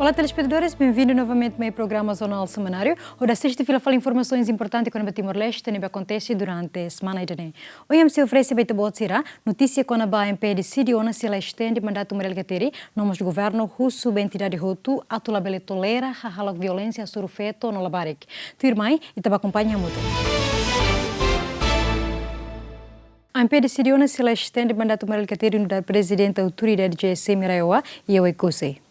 Olá, telespectadores, bem-vindos novamente ao meu programa Jornal Semanário. Hoje, sexta-feira, fala informações importantes que no Timor-Leste que acontece durante a semana. Hoje, se oferece a Botsira, notícia que a BNP decidiu se ela estende o mandato Mariel Gateri, nomos do governo russo, bem entidade Hutu, a labele tolera a violência sobre o feto no Labarik. Tu, irmã, e te acompanha muito. A MP decidiu se ela estende o mandato Mariel Gateri da presidente da autoridade GSM Miraiwa e eu ecusei.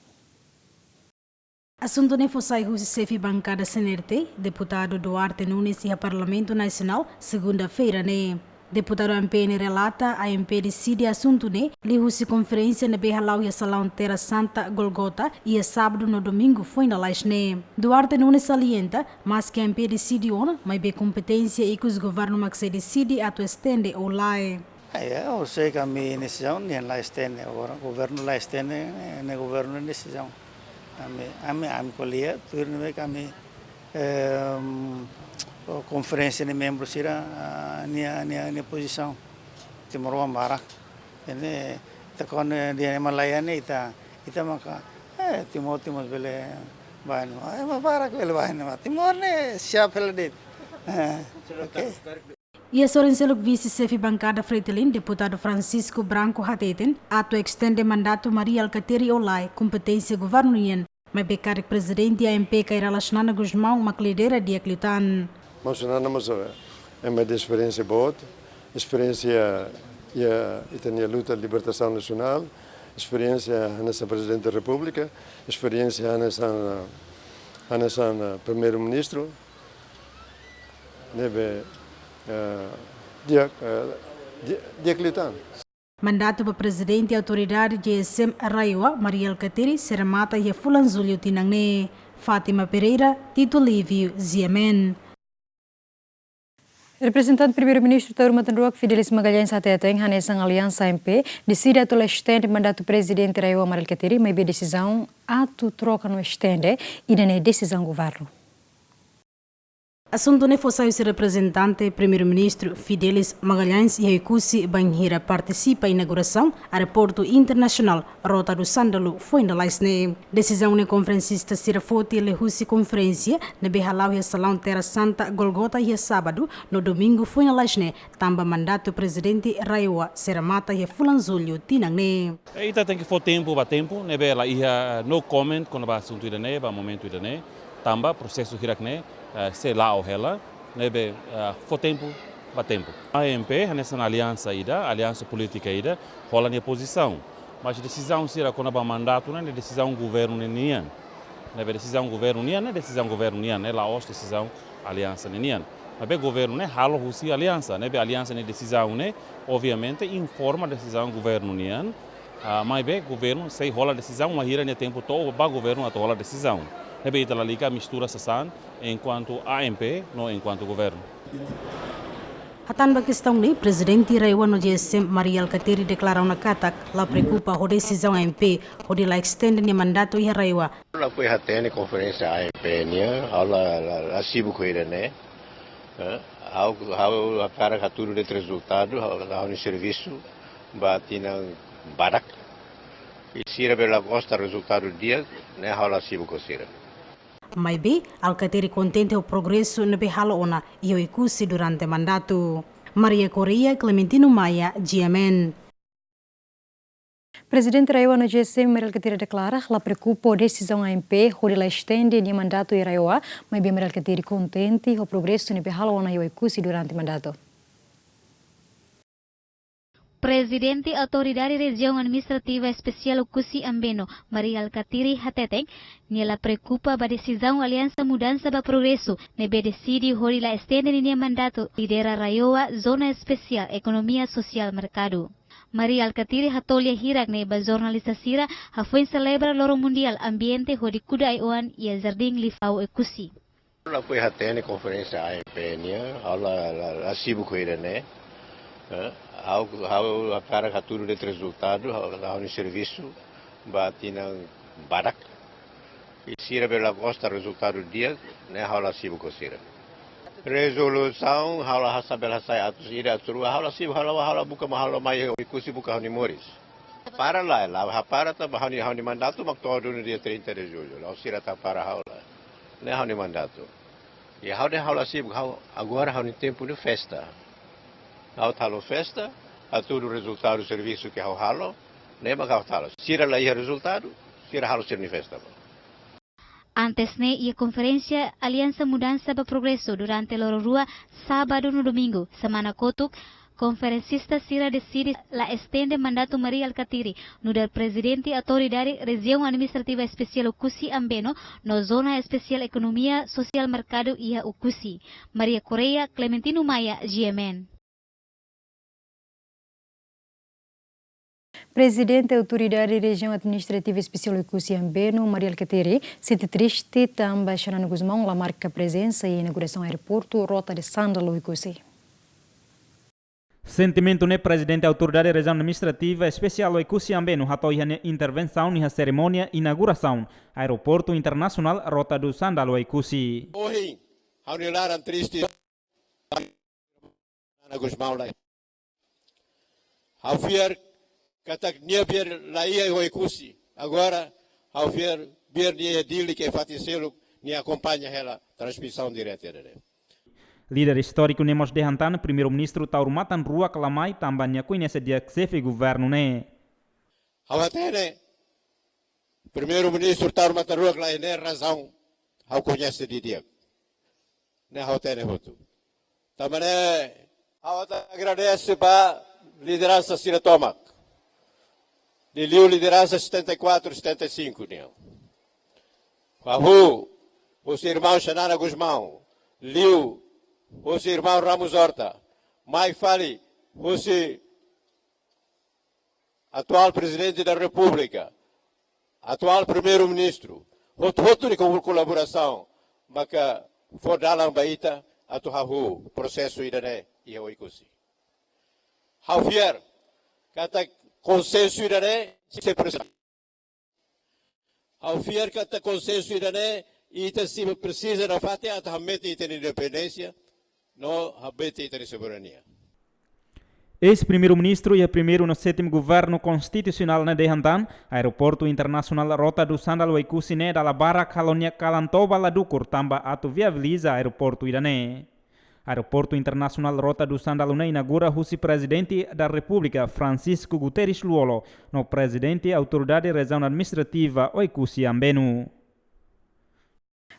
Assunto ne fossai o chefe bancada CNRT, deputado Duarte Nunes e a Parlamento Nacional, segunda-feira, né? Deputado MPN relata a MP decide assunto ne, li husi conferência na Behalau e a Salão Terra Santa Golgota e a sábado no domingo foi na Lais, né? Duarte Nunes salienta, mas que a MP decide ona, mas bem competência e que os governos mas se decide a tu estende ou lá. Eu sei que a minha decisão nem lá estende, o governo lá estende, nem o governo nem decisão. A colher, tudo que a minha conferência de membros será a minha posição. Timor Wambara, ele está com dia Malaya nem está maka Timor bele vai não, para que ele vai não, Timor né se apela de, ok. E a Sorenselo vice-chefe bancada Fretilin, deputado Francisco Branco Hateten, ato extende mandato Maria Alcateri Olai, competência governo mas becar presidente a MP que irá relacionar com os mãos uma lideira de Aclitan. Mas não é uma experiência boa, experiência e tem a luta de libertação nacional, experiência nessa presidente da República, experiência nessa primeiro-ministro, deve de Aclitan. Mandato para presidente e autoridade GSM Arraiua, Maria Alcateri, será mata e a Fulanzulio Tinangne. Fátima Pereira, Tito Lívio, Ziemen. Representante primeiro-ministro Tauro Matanruak Fidelis Magalhães Ateteng, Hanesang Aliança MP, decide a estende mandato presidente Arraiua Maria Alcateri, mas a decisão a troca no estende e na decisão governo. Assunto ne fosse o representante primeiro-ministro Fidelis Magalhães e Ekusi Banhira participa em inauguração do aeroporto internacional Rota do Sândalo foi na Laisne. Decisão ne conferencista será foto e lehusi conferência na Behalau e a Salão Terra Santa Golgota e a sábado, no domingo foi na Laisne, tamba mandato presidente Raiwa será mata e a Fulanzulio Tinangne. Ita tem que for tempo, né bela ia no comment quando vai assunto idane, vai momento idane, tamba processo hirakne se lá ou ela, nebe for tempo, ba tempo. A MP nessa aliança aliança política rola a posição, mas decisão será quando ba mandato, né decisão governo nian, nebe decisão governo nian, né decisão governo nian, né lá os decisão aliança nian. Mas be governo né halo husi aliança, nebe aliança né decisão né, obviamente informa decisão governo nian, mas be governo sei rola decisão, mas hira né tempo todo ba governo atola decisão. Nebe itala liga mistura sasan enquanto AMP, não enquanto governo. Hatan ba questão ni presidente Raiwa no GSM Maria Alcateri declarou na Katak la preocupa a decisão AMP, onde la extende ni mandato e Raiwa. La foi hatene conferência AMP nia, ala sibu coira né. How a cara caturo de resultado, how no serviço batina barak. E sira pela costa resultado do dia, né, how la sibu cosira. Mas bem, Alcateri contente o progresso na Behalaona e o ecussi durante o mandato. Maria Correia, Clementino Maia, GMN. Presidente Raiwa no GSM, Maria Alcateri declara que ela preocupa a decisão AMP, onde ela estende o mandato de Raiwa, mas bem Maria Alcateri contente o progresso na Behalaona e o ecussi durante o mandato. Presidente Autoridade Região Administrativa Especial Kusi Ambeno, Maria Alcateri Hateteng, nela preocupa a decisão Aliança Mudança para Progresso, nebe decide hori la estende linha mandato lidera Raioa Zona Especial Economia Social Mercado. Maria Alcateri hatolha hirak neba jornalista sira hafuen celebra loro mundial ambiente hori kuda ioan ia jardim lifau ekusi. La foi hatene conferência AMP nia, ala sibu coira né. How a cara caturo de resultado, how no serviço batina barak. E sira pela costa resultado do dia, né, how la sibu cosira. Resolução, how la hasabela sai atos ira atrua, how la sibu how la buka mahalo mai ikusi buka honimoris. Para lá para tá hauni mandato mak todo no dia 30 de julho. Lá sira tá para haula. Né hauni mandato. E haula sib agora hauni tempo de festa. Halo festa, a tudo resultado do serviço que halo, né mak halo. Sira lá ia resultado, sira halo sir ni festa. Antes ia conferência Aliança Mudança para Progresso durante Lororua sábado no domingo. Semana kotuk, conferencista Sira decide la estende mandato Maria Alcatiri no del presidente autoridade região administrativa especial Ukusi Ambeno no zona especial economia social mercado ia Ukusi. Maria Correia, Clementino Maia, GMN. Presidente da Autoridade Região Administrativa Especial Ukusi Ambeno, Maria Alcatiri, sente triste também Xanano Guzmão, la marca presença e inauguração do aeroporto Rota de Sândalo Ukusi. Sentimento ne presidente da Autoridade Região Administrativa Especial Ukusi Ambeno hatoi a intervenção na cerimônia inauguração aeroporto internacional Rota do Sândalo Ukusi. Hoje, haunilaran triste na Guzmão lá. Hafier katak nia biar laia o Ukusi. Agora, hafier biar dia dili que faticelo ni acompanha ela transmissão direta dele. Líder histórico nemos de Hantan, primeiro-ministro Taurumatan Rua Kalamai, também conhece dia chefe governo ne. Hawatene, primeiro-ministro Taurumatan Rua Kalamai ne razão, ao conhece de dia. Ne hawatene hotu. Também hawata agradece para liderança Sira Tomak. De liu liderança 74, 75 ne. Fahu, os irmãos Xanana Guzmão, liu os irmãos Ramos Horta, Mai Fali, os atual presidente da República, atual primeiro-ministro, outro com colaboração, mas for dalam baita atuhahu processo idane e o ikusi. Haufier, kata consenso idane se precisa. Haufier kata consenso idane e se precisa na fate atamente ter independência. No habete e soberania. Ex-primeiro-ministro e primeiro no sétimo governo constitucional de Hantan, aeroporto internacional Rota do Sândalo Ukusi ne da Barra Kalonia Kalantoba Ladukur tamba atu viabiliza aeroporto idane. Aeroporto internacional Rota do Sândalo ne inaugura o presidente da República Francisco Guterres Luolo, no presidente da Autoridade Região Administrativa Ukusi Ambeno.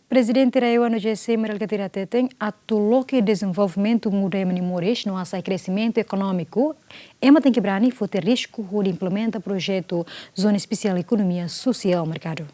Presidente Raio no GC Maria Alcatiri Teteng atulou que desenvolvimento muda menimoris no assai crescimento econômico ema tem que brani for ter risco de implementa projeto Zona Especial Economia Social Mercado.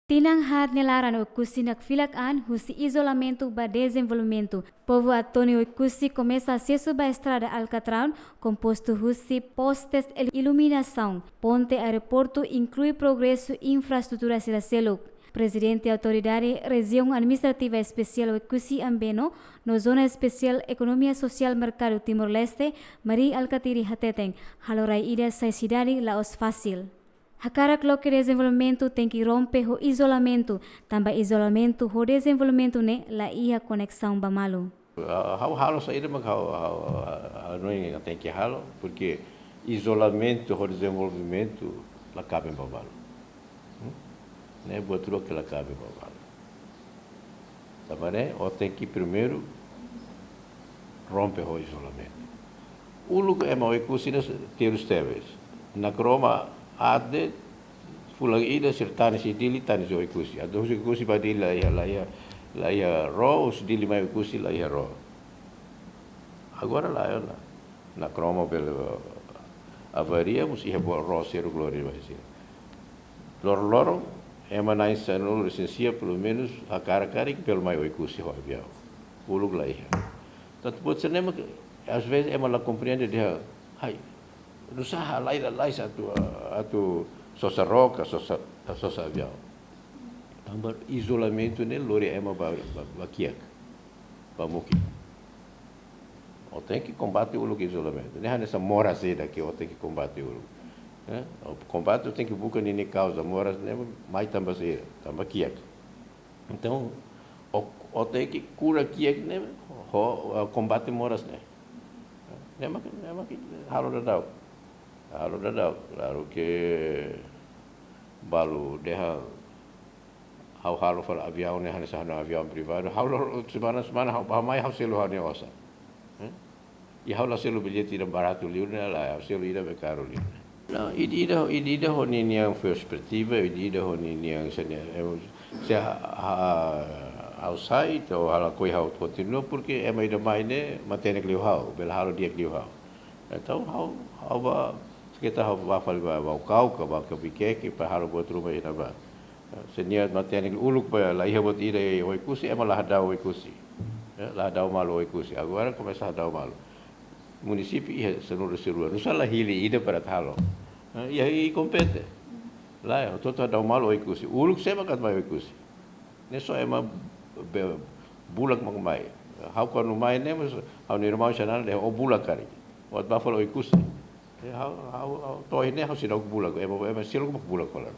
Tinang had nilaran o Ukusi nakfilakan husi isolamento ba desenvolvimento. Povo Antônio Ukusi começa acesso ba estrada Alcatrão, composto husi postes de iluminação. Ponte aeroporto inclui progresso infraestrutura Siraseluk. Presidente da Autoridade Região Administrativa Especial Ukusi Ambeno, no Zona Especial Economia Social Mercado Timor-Leste, Maria Alcatiri Hateteng, halorai ida sa cidade laos fácil. Hakarak lo que desenvolvimento tem que romper o isolamento, também isolamento o desenvolvimento ne la ia conexão bamalu. Halo saída mas não tem que halo porque isolamento o desenvolvimento la cabe bamalu. Né, botou aquela cabe babala. Tá bom, né? Ou tem que primeiro romper o isolamento. O lugar é mau ecosina ter os teves. Na croma ade fulang ida sertane si dili tani so ecosi. Ado so ecosi ba dili la ia ro os dili mai ecosi la ia ro. Agora lá na croma pelo avaria mus ia bo ro ser glória vai ser. Loro é uma nação não licencia pelo menos a cara que pelo mais o curso o avião o lugar lá tanto pode ser nem às vezes é uma compreende de ai não sabe lá atu só roca só avião também isolamento nele lori é uma baquiac bamuki ou tem que combater o lugar isolamento nem nessa mora cedo que ou tem que combater o lugar. O combate tem que buscar nem causa moras mais também aqui então o tem que cura aqui o combate moras né que halo da Halo dadau, lalu ke balu deha hau fal avião ne hane sahana avião privado hau semana hau mai hau selu hane osa. E hau la selu bilhete ida barato liu ne la hau selu ida be caro liu. Não, ida honi niang perspectiva, ida honi niang senya se outside ou hala koi hau continua porque é mai da mai ne matene liu hau, bela halo dia liu hau. Então hau ba kita hau ba fal ba kau ka ba ka bikeke pa halo buat rumah ina ba. Senia matene uluk ba la ia buat ida oi kusi emalah dau oi kusi. La dau malu oi kusi. Agora começa a dau malu. Município ia senur serua. Não sala hili ida para halo. Ia i compete. Lá é todo dau malu oi kusi. Uluk sema kat mai oi kusi. Ne so ema bulak mang mai. Hau ko no mai ne mas hau ni rumah sana le o bulak kari. Wat ba fal oi kusi. Hau toy ne hau sinau bulak. Ema silu bulak kola.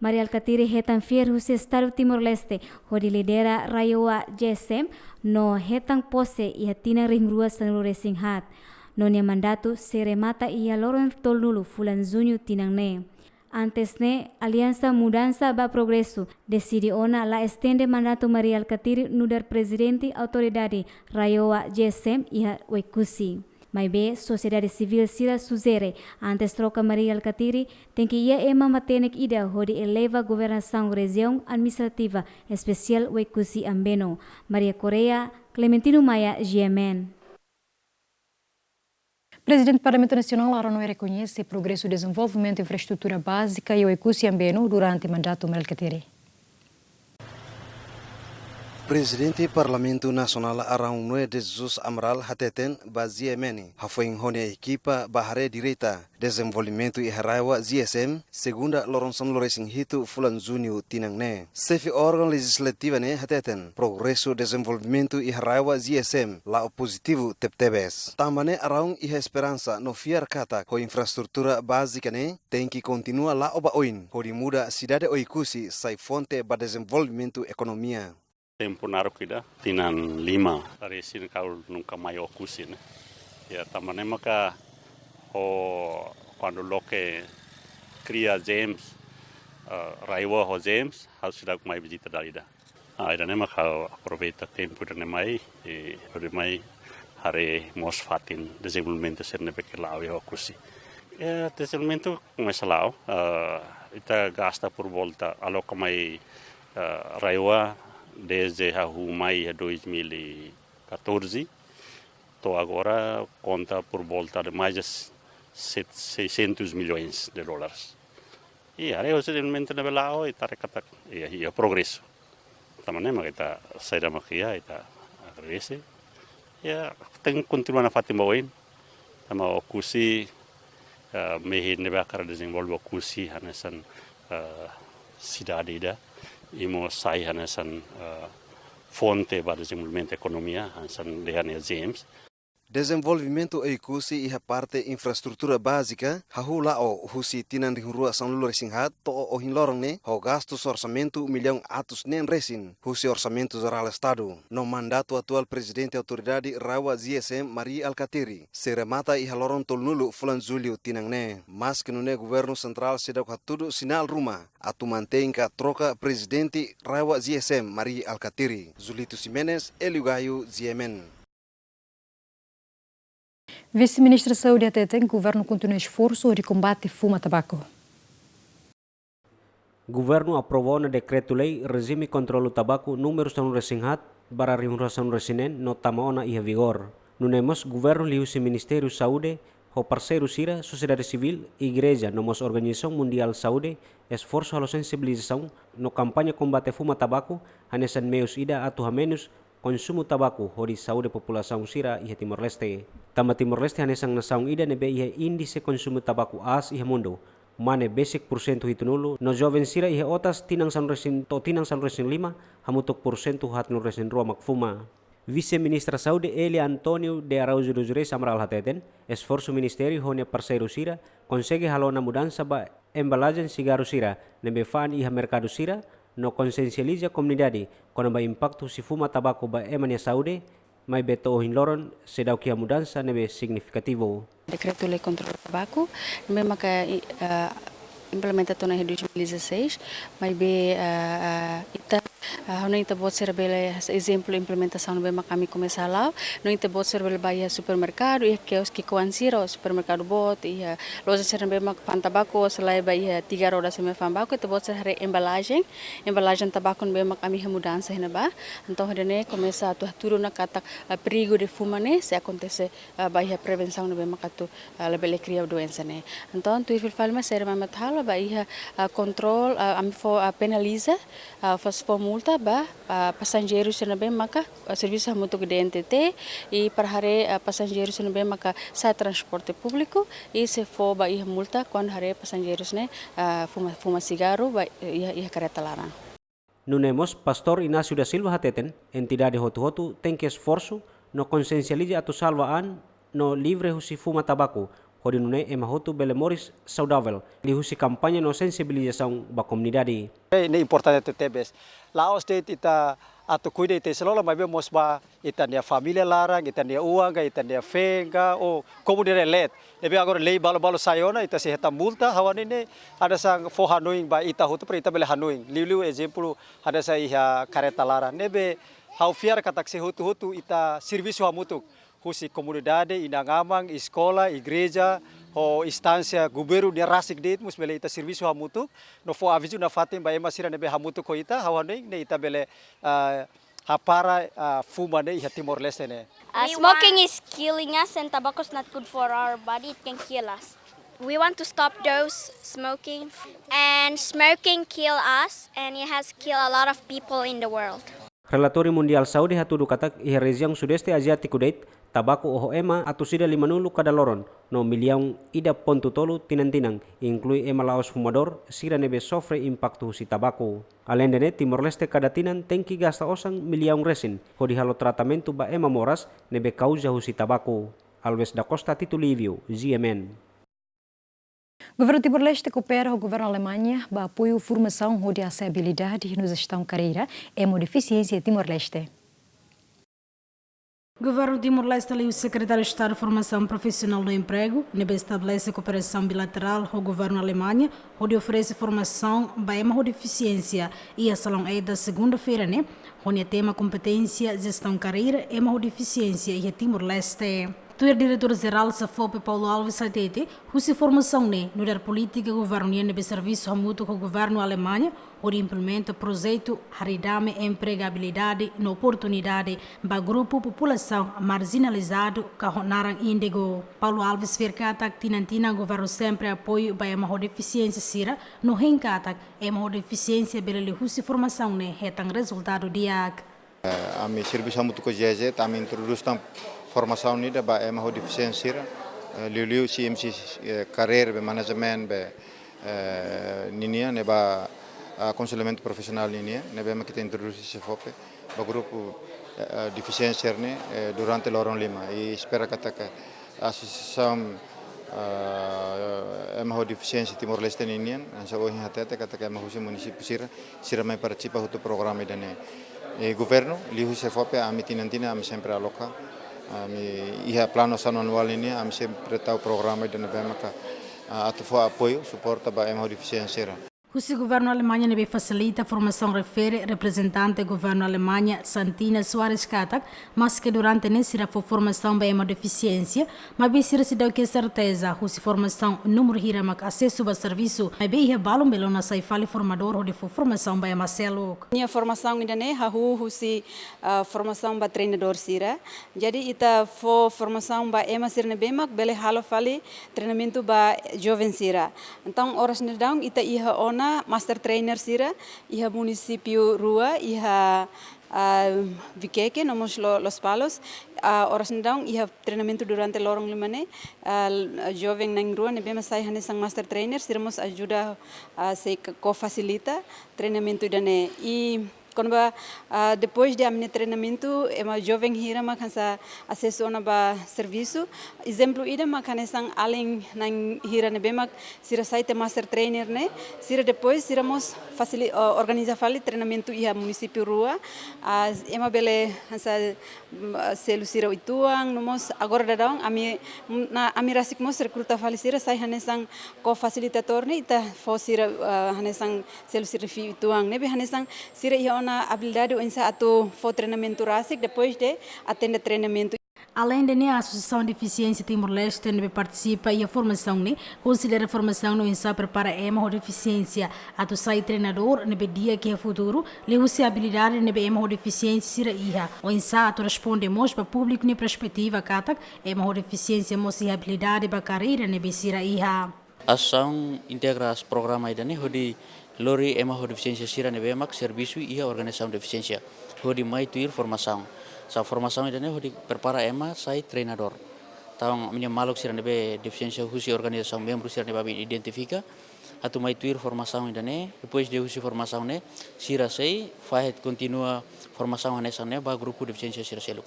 Maria Alcatiri hetan fier husi Estado Timor-Leste, hodi lidera Rayowa JSM, no hetan pose ia tina ringrua sanlure singhat. No nia mandatu se remata ia loron tolnulu fulan junho tinang ne. Antes ne, Aliança Mudança ba Progresso decidi ona la estende mandato Maria Alcatiri nudar presidente autoridade Rayowa JSM ia Waikusi. Mas be, sociedade civil sira suzere, antes troca Maria Alcatiri, tem que ia ema matenek ida hodi eleva governação região administrativa especial Waikusi Ambeno. Maria Correa, Clementino Maia, GMN. Presidente do Parlamento Nacional, Aron reconhece o progresso do desenvolvimento de infraestrutura básica e Waikusi Ambeno durante o mandato Maria Alcatiri. Presidente Parlamento Nacional Arão Noé de Jesus Amaral Hateten Baziemeni Hafoing Hone Equipa Bahare Direita Desenvolvimento e Haraiwa ZSM segunda Loronson Loresing Hitu Fulan Junho Tinangne Sefi órgão legislativo ne Hateten Progresso Desenvolvimento e Haraiwa ZSM la positivo teptebes Tamane Arão e Esperança no fiar kata ko infraestrutura básica ne tem que continua la oba oin ko muda cidade Waikusi sai fonte ba desenvolvimento economia. Tempo naruh kita tinan 5 dari sini kalau nunca mai okusi né ya tamane maka quando loke cria James Raiwa ho James harus sudah mai visita dari dah ida ne maka aproveita tempo da ne mai mai hari mosfatin desenvolvimento serne pekelau ya okusi ya desenvolvimento começalau ita gasta por volta aloca mai Raiwa desde a Rumai 2014, to agora conta por volta de mais de 600 milhões de dólares. E aí o desenvolvimento navelao está recata e o progresso. Também mas kita saída makia kita agradece. Ya tem continuar a fazer bem. Tama o kusi mehin neba cara desenvolver o kusi hanesan cidade da imo sai hanesan fonte para desenvolvimento economia hanesan lehane James. Desenvolvimento Waikusi iha parte infraestrutura básica hahula o husi tinan rua sanlulu resinghat to o hinlorong ne ho gastos orçamento milhão atos nen resin husi orçamento geral estado no mandato atual presidente autoridade Rawa ZSM Maria Alcatiri se remata iha lorong tolnulu fulan julho tinang ne mas que ne governo central sedau hatudu sinal rumah atu mantenka troca presidente Rawa ZSM Maria Alcatiri Zulito Jimenez Eliugayu GMN. Vice-Ministra da Saúde Hateten, o governo continua esforço de combate fuma tabaco. Governo aprovou no decreto-lei regime controle tabaco número são resinghat para remuneração resinen no tamaona e vigor. No nemos governo liusi Ministério Saúde, o parceiro sira sociedade civil, igreja, nomos Organização Mundial Saúde, esforço a sensibilização no campanha combate fuma tabaco, hanesan meus ida atu menos konsumo tabaco hori saúde população sira e Timor-Leste. Tama Timor-Leste hanesang nasaung ida nebe ihe índice konsumo tabaco as ihe mundo. Mane basic porcento hitunulu no jovem sira ihe otas tinang san resin 5 hamutok porcento hat no resin roa makfuma. Vice-Ministra Saúde Eli Antonio de Araújo dos Reis Amaral Hateten, esforço ministério honia parceiro sira, consegue halona mudança ba embalagem cigarro sira, nebe fan iha mercado sira, no consciencializa comunidade quando ba impacto si fuma tabaco ba emania saúde mai beto ohin loron sedau kia mudança nebe significativo. Decreto Lei contra o Tabaco, mesmo que implementação em 2016, mas ita não ita bot ser bela exemplo implementação bem kami começar lá, não ita bot ser bela baia supermercado e que os que coansira supermercado bot e loja ser bem mak pan tabaco selai baia 3 rodas sem tabaco ita bot ser embalagem tabaco bem kami mudança hina ba então hadene começa a tudo na kata perigo de fumar né se acontece baia prevenção bem makatu lebele cria doença né então tu fal mas ser mamathala baia control penaliza faz for multa ba passageiros na bem maka serviço muito de NTT e para hare passageiros na bem maka sa transporte público e se for ba multa quando hare passageiros né fuma cigarro ba ia careta larang. Nunemos Pastor Inácio da Silva Hateten, entidade hotu-hotu, tem que esforço no consciencialize atu salvaan no livre husi fuma tabaco, hodi nune emahotu belemoris saudável, li husi kampanye no sensibilização ba comunidade. Ini importante tebes. Lao state ita atu cuida ite selola mas vemos ba ita nia família larang, ita nia uanga, ita nia fenga o comunidade let. Ebe agora lei balo sayona ita se heta multa hawanine ada sang for hanuing ba ita hotu pra ita bele hanuing. Liu exemplo ada sa iha careta larang. Nebe hau fiar katak se hotu ita serviço hamutuk. Husi comunidade, inangamang, escola, igreja, o instância, governo de rasik deit mus bele ita serviço hamutu, no fo aviso na fatem ba ema sira nebe hamutu ko ita, hawanei ne ita bele hapara fuma ne iha Timor Leste ne. Smoking is killing us and tobacco is not good for our body, it can kill us. We want to stop those smoking and smoking kill us and it has killed a lot of people in the world. Relatori Mundial Saudi hatudu katak iha região Sudeste Asiático deit tabaco oho ema atu sida 50 kada loron no milhão ida ponto tolu tinang-tinang inclui ema laos fumador sira nebe sofre impacto husi tabaco. Além de Timor Leste kada tinan tem que gasta osang milhão resin hodi halo tratamento ba ema moras nebe causa husi tabaco. Alves da Costa Tito Livio, GMN. Governo Timor-Leste coopera com o governo Alemanha para apoio formação de acessibilidade nos gestão carreira e deficiência Timor-Leste. Governo Timor-Leste e o secretário de Estado de Formação Profissional do Emprego estabelece cooperação bilateral com o governo Alemanha, onde oferece formação para deficiência e a salão é da segunda-feira, né? Onde tema competência, gestão carreira e deficiência e Timor-Leste. Tu é diretor-geral da FOP Paulo Alves Satete, cuja formação no da política governiana de serviço mútuo com o governo Alemanha, onde implementa projeto Haridame Empregabilidade na oportunidade para grupo população marginalizado que honaram índigo. Paulo Alves verkata que tinantina governo sempre apoio para a deficiência sira, no rencata a deficiência pela cuja formação retang resultado diag. A mi serviço mútuo com o GZ também introduz formação nida ba ema deficiência liu CMC carreira be management be ninia ne ba aconselhamento profissional ninia ne be ma kita introduzir se fope ba grupo deficiência ne durante l'Oron Lima e espera que a associação ema deficiência Timor Leste ninia ansa o hatete kata ema município sira mai participa do programa dane e governo liu se fope a mitinantina am sempre aloca iha plano anual ini am sempre tahu programa dan bemaka atau apoio suporta ba ema deficiência. O governo Alemanha nebe facilita a formação refere representante do governo Alemanha Santina Soares Katak, mas que durante nesse for formação para uma deficiência, mas bem se deu que certeza a formação número hiramak acesso ao serviço, mas bem ia balão belo na saifali formador ou de formação para Marcelo. Minha formação ainda né, formação para treinador sira, jadi ita formação para ema sirne bemak bele halo fali treinamento para jovem sira. Então horas nedang ita iha ona master trainer sira iha município Rua iha Viqueque nomos Los Palos horas nedang iha treinamento durante lorong limane jovem nang Rua nebe masai hane sang master trainer siramos ajuda se co facilita treinamento idane e quando depois de meu treinamento uma jovem hira makansa acesso na ba serviço exemplo ida makanesang além na hira ne bemak sira site master trainer ne sira depois siramos organiza fali treinamento ia município rua ema bele hansa selu sira ituang nomos agora dadang ami rasik mos recruta fali sira sai hanesang ko facilitator ne ita fo sira hanesang selu sira fi ituang ne be hanesang sira ia na habilidade insa atu for treinamento rasik depois de atender treinamento. Além da a Associação de Deficiência Timor-Leste participa e a formação considera a formação no INSA prepara a deficiência a tu sai treinador no dia que é futuro lhe usa habilidade no a deficiência sira iha o INSA tu responde mos para público ne perspectiva katak a deficiência mos habilidade para carreira ne sira iha. Ação integra as programa ida ne hodi lori ema deficiência sira ne bemak serviço e a organização de deficiência hodi mai tuir formação sa formação ida ne hodi prepara ema sai treinador tang minha maluk sira ne be deficiência husi organização membro sira ne babi identifica atu mai tuir formação ida ne depois de husi formação ne sira sei faz continua formação anessa ne ba grupo deficiência sira selu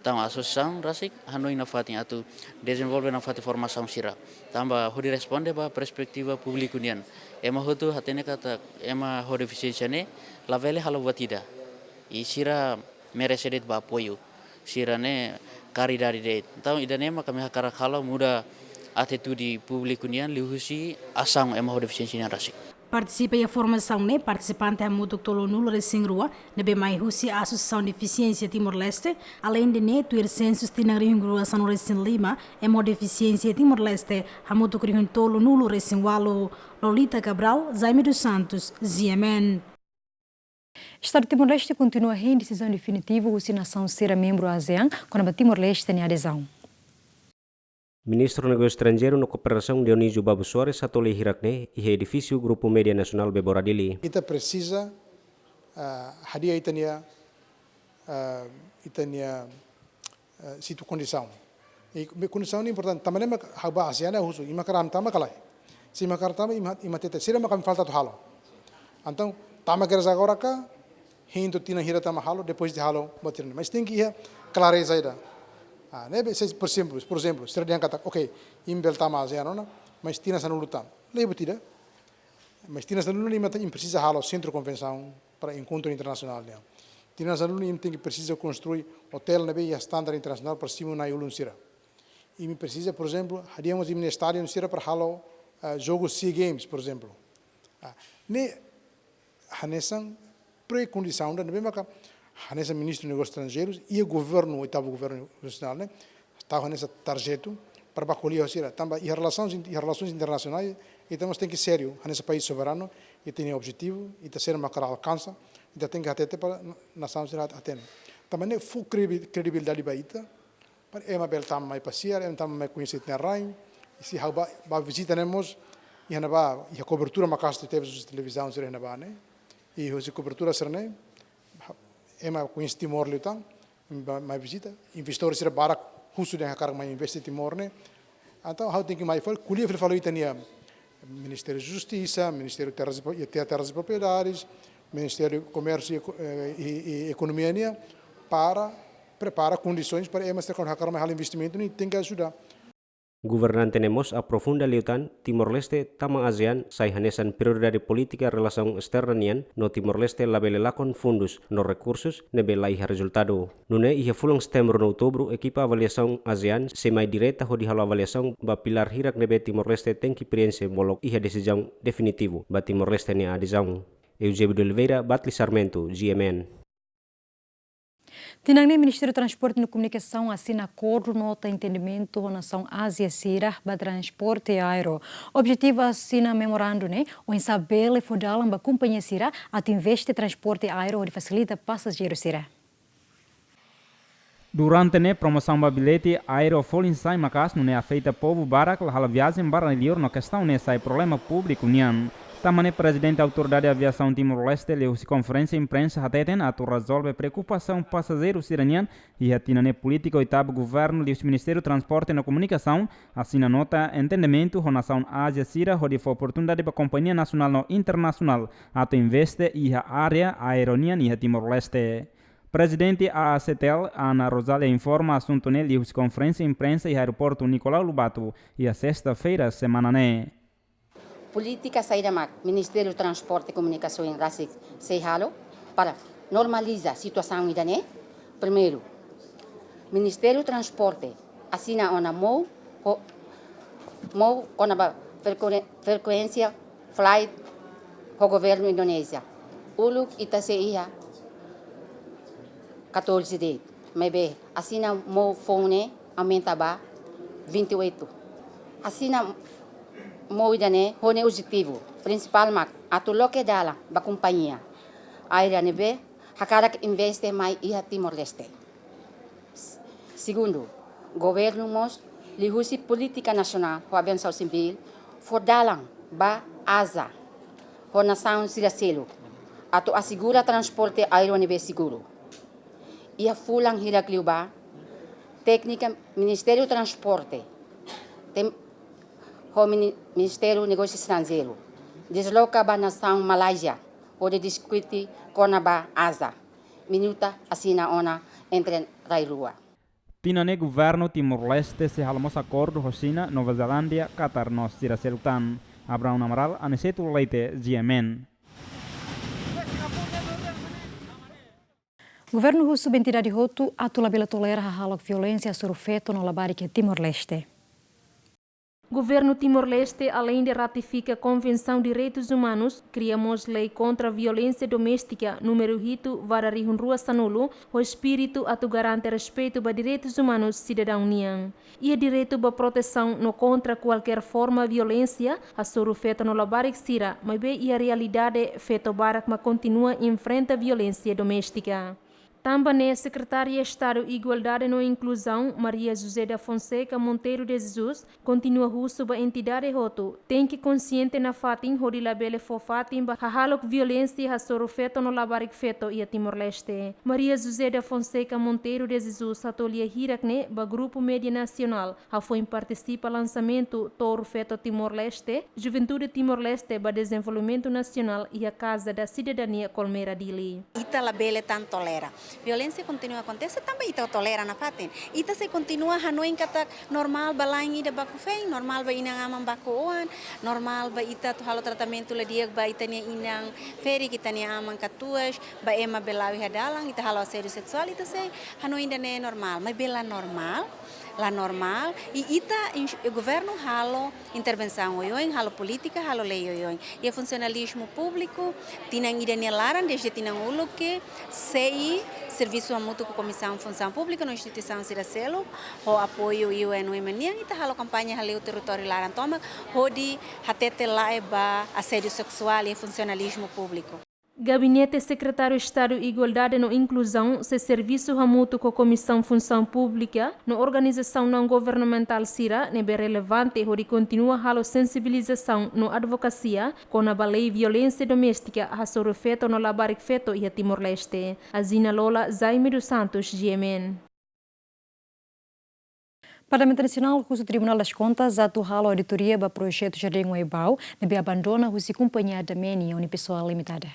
tang associação rasik hanoi na fatin atu desenvolve na fatin formação sira tamba hodi responde ba perspectiva publik unian ema hotu hatene kata ema ho deficiência ne lavele halo batida e sira merece det ba apoio sira ne caridade det então idane ma kami hakara khala muda atitude publik unian lihusi asang ema ho deficiência rasik. Participa e a formação participante é muito tolo nulo recém rua nebe mai husi a Associação de Deficiência Timor-Leste além de tuir census tinang rua São recém Lima é mo deficiência Timor-Leste ha muito criun tolo nulo recém walo Lolita Cabral Jaime dos Santos ZMN. Estado de Timor-Leste continua a indecisão definitiva se a nação será membro da ASEAN quando a Timor-Leste tem adesão. Ministro Negócio Estrangeiro na Cooperação Dionísio Babu Soares atolei hirakne e edifício Grupo Média Nacional Beboradili. Ita precisa hadia itania situ condição. E condição importante. Também é haba ASEAN é uso. Imakaram tama kalai. Se imakaram tama imatete sira makam falta tu halo. Então tama queres agora cá hinto tina hira tama halo depois de halo batirne. Mas tem que ir clareza ida. Por exemplo, se dia kata, ok, imbel tama ASEAN, mas tina sanulu tam. Lebo tira. Mas tina sanulu nem precisa halo centro de convenção para encontro internacional. Tina sanulu nem tem que precisa construir hotel nebe e standard internacional para cima na yulun sira. E me precisa, por exemplo, hadíamos em estádio sira para halo jogos SEA Games, por exemplo. Ne hanesan pré-condição da nebe maka nesse ministro de Negócios Estrangeiros e o governo, o oitavo governo nacional, né, estava nessa tarjeta para bacolher a também e relações internacionais, então tem que ser sério nesse país soberano e tem objetivo e tem ser uma cara alcança e tem que até para nação ser até também né full credibilidade baita para é uma bela tam mais passear é tam mais conhecer na rain e se há visita nemos e a cobertura macasta teve na televisão ser na né e a cobertura ser né ema conhece Timor Leste, mais visita, investidores será bara custo de carga mais investir Timor né, então how tem que mais falar, colher falou itania, Ministério da Justiça, Ministério de Terras e Propriedades, Ministério do Comércio e Economia né, para preparar condições para ema ter carga mais investimento e tem que ajudar. Governante Nemos aprofunda liutan Timor-Leste tama ASEAN sai hanesan prioridade política relação externa nian no Timor-Leste labele lakon fundus no recursos nebe laiha resultado. Nune ia fulang setembro no outubro equipa avaliação ASEAN semai direta ho di halo avaliação ba pilar hirak nebe Timor-Leste tem que preenche bolok ia decisão definitivo ba Timor-Leste ne adesão. Eusébio de Oliveira, Batli Sarmento, GMN. Tinang Ministério do Transporte e Comunicação assina acordo nota entendimento com a nação Ásia-Sira para transporte aéreo. Objetivo assina memorando o insabele e fodalam ba companhia Sira at investe transporte aéreo e facilita passageiros Sira. Durante a promoção do bilhete aéreo full insai macas não é feita povo barak la viagem para lior no questão sai problema público nian. Também presidente da Autoridade de Aviação Timor-Leste leu conferência imprensa hateten atu resolve preocupação passageiros iranianos e atinane política oitavo governo leu Ministério do Transporte e Comunicação assina nota entendimento com nação Ásia Sira onde foi oportunidade para a Companhia Nacional no Internacional atu investe e a área aeronia e Timor-Leste. Presidente AACTEL, Ana Rosália, informa assunto nele leu conferência imprensa e aeroporto Nicolau Lobato e a sexta-feira semana né. Política saída mak Ministério do Transporte e Comunicação em Rasik Seihalo para normalizar a situação idane. Primeiro, Ministério do Transporte assina uma com a frequência flight do governo indonésia. Uluk itaseia 14 dias. Mas assina fone aumenta ba 28. Assina mo idane hone objetivo principal mak atuloke dala ba companhia aérea nebe hakarak investe mai iha Timor-Leste. Segundo, governo mos lihusi política nacional ho aviação civil for dalang ba asa ho nação siraselo atu assegura transporte aéreo nebe seguro. Iha fulang hirakliu ba técnica Ministério do Transporte o Ministério do Negócio Estrangeiro desloca a nação Malásia onde discute com a ASA. Minuta assina ona entre Rairua. Tinane governo Timor-Leste se halamos acordo com China, Nova Zelândia, Qatar nos Siraselutan. Abraão Amaral, Aniceto Leite, GMN. Governo russo entidade Roto atulabila tolera a halok violência surfeto no labari que Timor-Leste. Governo Timor-Leste, além de ratificar a Convenção de Direitos Humanos, criamos lei contra a violência doméstica, número hito vararihun rua sanulu, o espírito a garante respeito para direitos humanos cidadania. E o direito para proteção no contra qualquer forma de violência, a soro feita no labarik sira, mas bem a realidade feito barak mas continua em frente à violência doméstica. Também a Secretária de Estado de Igualdade e Inclusão, Maria José da Fonseca Monteiro de Jesus, continua russo para a entidade Roto. Tem que consciente na fatin, hori labele fo fatin, ba halok violência a soro feito no labarik feito e a Timor-Leste. Maria José da Fonseca Monteiro de Jesus, atolia hirakne, ba Grupo Média Nacional, a foi participa lançamento Toro Feito Timor-Leste, Juventude Timor-Leste, ba Desenvolvimento Nacional e a Casa da Cidadania Colmeira Dili. Ita labele tanto tolera. Violência continua a acontecer, também ita tolera na fatin. Ita se continua hanoin kata normal balangi da baku fei, normal ba inang amang baku oan, normal ba ita tu halo tratamento la dia ba ita nia inang feri kita nia amang katuas, ba ema belawi hadalang ita halo assédio sexual ita se hanoin da ne normal, mas bela normal. La normal e ita o governo halo intervenção oioin, halo política, halo lei oioin. E o funcionalismo público tinang idenealaran desde tinang ulo que sei serviço mútuo com comissão função pública na instituição Siracelo, o apoio e o enuimanian ita halo campanha halo território laran toma, hodi hatete lá eba assédio sexual e funcionalismo público. Gabinete Secretário de Estado de Igualdade e Inclusão se serviço mútuo com a Comissão Função Pública na organização não governamental CIRA nebe relevante onde continua a sensibilização no advocacia com a lei violência doméstica a soro feito no labarik feito e a Timor-Leste. Azina Lola Zaime dos Santos, GMN. Parlamento Nacional, o Tribunal das Contas, atual auditoria do projeto Jardim Oibau, nebe abandona a companhia da Meni Unipessoal Limitada.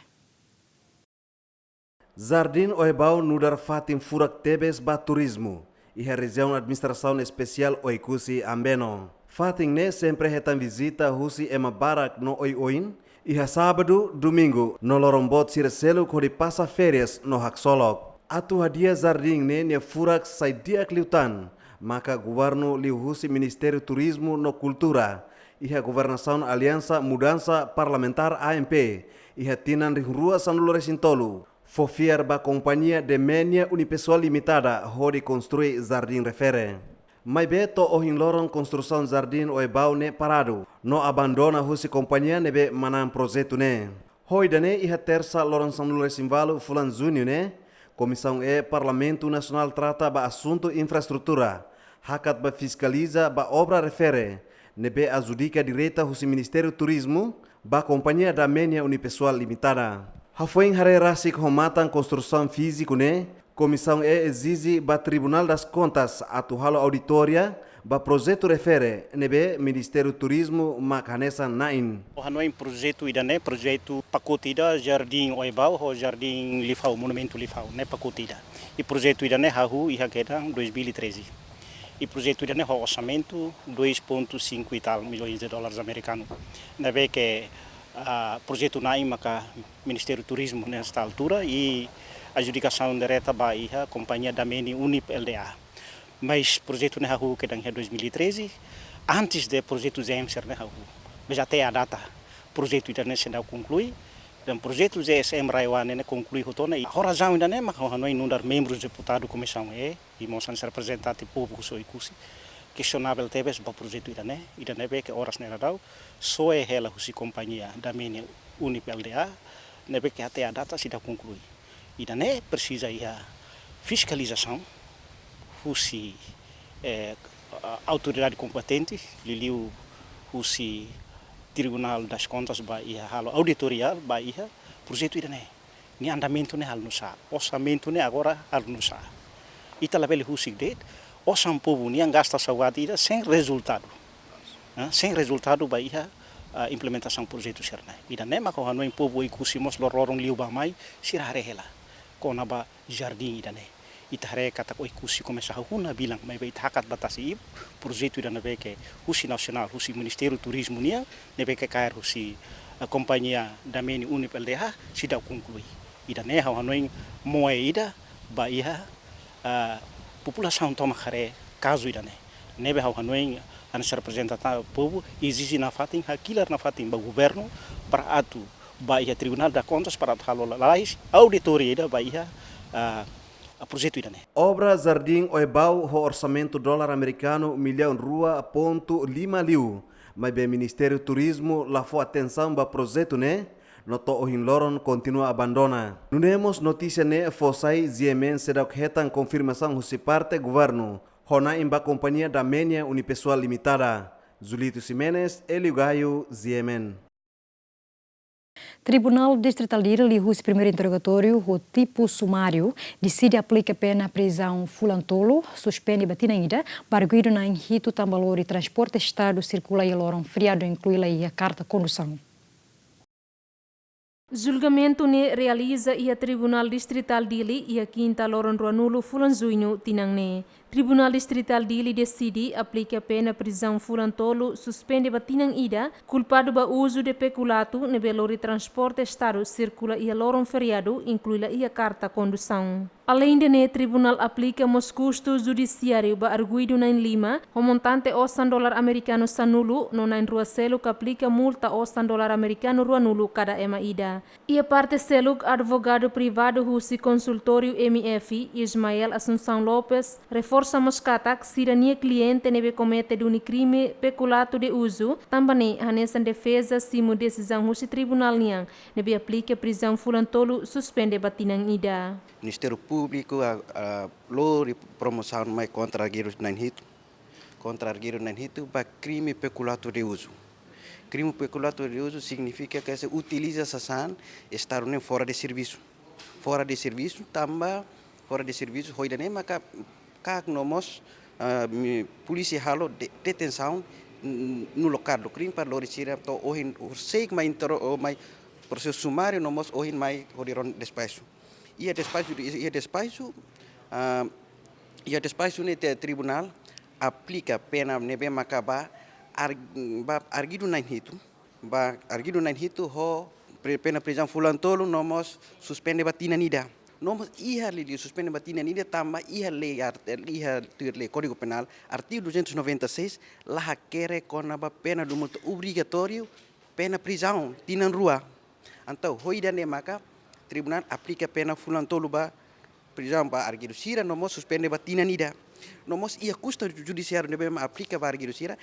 Jardim Oibau nudar fatim furak tebes ba turismo e a região administração especial Oikusi Ambeno. Fatim ne sempre retam visita husi ema barak no Oioin e a sábado, domingo no Lorombot Siracelo kodi passa férias no Haksolok. Atu hadia Jardim ne furak sai dia kliutan, maka governo liu husi Ministério Turismo no Cultura e a governação Aliança Mudança Parlamentar AMP e a tinan rua San Loresintolu. Fofiar ba companhia de Menia Unipessoal Limitada hori construir jardim refere. Mas beto ohin loron construção jardim Oibau ne parado. No abandona husi companhia nebe manam projeto ne. Hoi dane iha terça loron Samuel Simvalo Fulan Júnior ne. Comissão Parlamento Nacional trata ba assunto infraestrutura. Hakat ba fiscaliza ba obra refere. Nebe ajudica direta husi Ministério Turismo. ba Companhia da Menia Unipessoal Limitada. Hafueng harerasi kehormatan construção físico né, comissão exige ba Tribunal das Contas atuhalo auditoria ba projeto refere nebe Ministério Turismo makanesa nain. O Hanoi projeto idane projeto pakotida Jardim Oibau ho Jardim Lifau Monumento Lifau né pakotida. E projeto idane hahu iha keda 2013. E projeto idane ho orçamento 2,5 e tal milhões de dólares americanos. Nebe que projeto nain maka Ministério Turismo nesta altura e adjudicação direta ba iha Companhia da Meni Unip LDA. Mas projeto ne hahu que em 2013, antes do projeto ZMSR ne hahu, mas até a data projeto ainda não se conclui, dan projeto ZSM Raiwan ne conclui hotona e a razão ainda ne mas Hanoi inundar membros deputados comissão e moçan ser representante povo so ikusi questionável tebes ba projeto ainda ne be que horas ne radau só é ela husi companhia da Meni Unip LDA ne be que até a data se conclui. Ainda ne precisa a fiscalização husi autoridade competente, liliu husi Tribunal das Contas ba iha halo auditorial ba iha projeto idane ni andamento ne hal nusa orçamento ne agora hal nusa ita label husi det osam povo ni gasta saudade sem resultado ba iha implementação projeto serna idane ma ko Hanoi povo ikusimos lororong liu ba mai sirare hela kona ba jardim idane itahare kata ko ikusi começa huna bilang mai be hakat batasi projeto ida nebe que husi nacional husi Ministério Turismo nia nebe que cair husi Companhia da Meni Unip LDA sida conclui ida ne Hanoi moeda ba iha população toma khare caso ida ne nebe Hanoi an representante povo exige na fatin hakilar na fatin ba governo para atu ba iha Tribunal das Contas para halo lais auditoria ida ba iha a projeto idane. Obra Jardim Oibau ho orçamento dólar americano $1,5 milhão. Mas bem Ministério Turismo lá foi atenção ba projeto né? Noto ohin loron continua abandona. Nunemos notícia né fosai ziemen sedak hetan confirmação husi parte governo. Hona imba Companhia da Menia Unipessoal Limitada. Zulito Ximenes, Elio Gaio, Ziemen. Tribunal Distrital de Irali, o primeiro interrogatório, o tipo sumário, decide aplicar pena prisão fulantolo, suspende batina ida, barguido na enrito tambalor e transporte estado circula e loron friado inclui a carta condução. Julgamento ne realiza a Tribunal Distrital Dili e a quinta loron ruanulo fulanzunho tinangne. Tribunal Distrital Dili decide aplica pena prisão fulantolo suspende batinang ida culpado ba uso de peculato ne belori transporte estado circula e loron feriado inclui a carta condução. Além de ne tribunal aplica mos custo judiciário ba arguido na Lima, o montante $100 americano sanulo no na rua selo que aplica multa $100 americano ruanulo cada ema ida. E a parte seluk advogado privado husi consultório MF Ismael Assunção Lopes reforça moscatak sirania cliente nebe comete de um crime peculato de uso, também nessa defesa simo decisão husi tribunal niang nebe aplica prisão fulantolo suspende batinang ida. Ministério Público lori promoção mais contra arguidos na hito para crime peculato de uso. Crime peculato de uso significa que se utiliza essa estar fora de serviço. Fora de serviço, também fora de serviço, hoje nem maka kak nomos polícia halo detenção no local do crime para loricira to ohin seik mai processo sumário nomos ohin mai horiron despacho. Ia despacho neste tribunal aplica pena nebe makaba arguido na hito ho pena prisão fulantolo nomos suspende batina nida nomos iha lei suspende batina nida tamba iha lei Código Penal artigo 296 lá quer conaba pena do multa obrigatório pena prisão tinan rua então hoida ne maka tribunal aplica pena fulantolo ba prisão ba arguido sira nomos suspende batina nida nomos ia custa judiciário nebe ma aplica ba arguido sira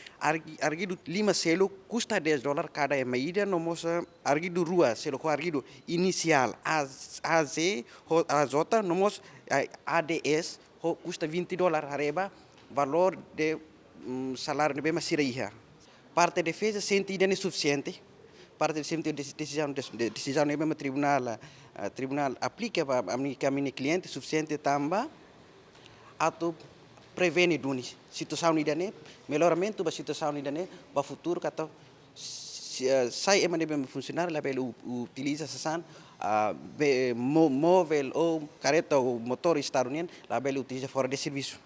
arguido 5 selo custa $10 cada emaida nomos arguido rua selo ko arguido inicial AZ ho azota nomos ADS ho custa $20 areba valor de salário nebe ma sira iha parte defesa sente ida suficiente parte de decisão é mesmo tribunal aplica para a minha cliente suficiente também atau preveni duni situação idane melhoramento da situação idane para futuro kata sai emane bem funcionar lá pelo utiliza sasan móvel ou carreta ou motor estadounidense lá pelo utiliza fora de serviço.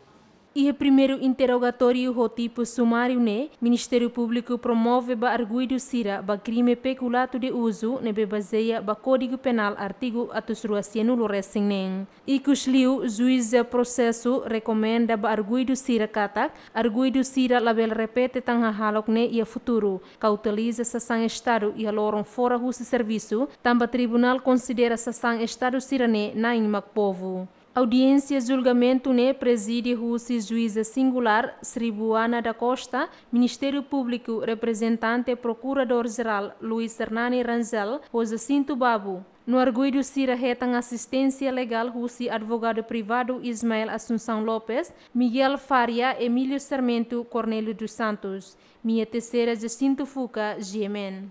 E o primeiro interrogatório do tipo sumário, né? Ministério Público promove o arguido sira ba crime peculato de uso, ne baseia ba Código Penal artigo atusruasiano lo resingen. E cusliu juiz processo recomenda ba arguido sira katak, arguido sira label repete tang halok ne ia futuro, cauteliza sasang estado e aloram fora husi serviço, tamba tribunal considera sasang estado sira ne na inmak povo. Audiência julgamento ne preside Rússia juíza singular Sribuana da Costa, Ministério Público representante Procurador-Geral Luiz Hernani Rangel, Rosa Cinto Babu. No arguido sira retang assistência legal Rússia advogado privado Ismael Assunção Lopes, Miguel Faria, Emílio Sarmento, Cornélio dos Santos. Minha terceira Jacinto Fuca, GMN.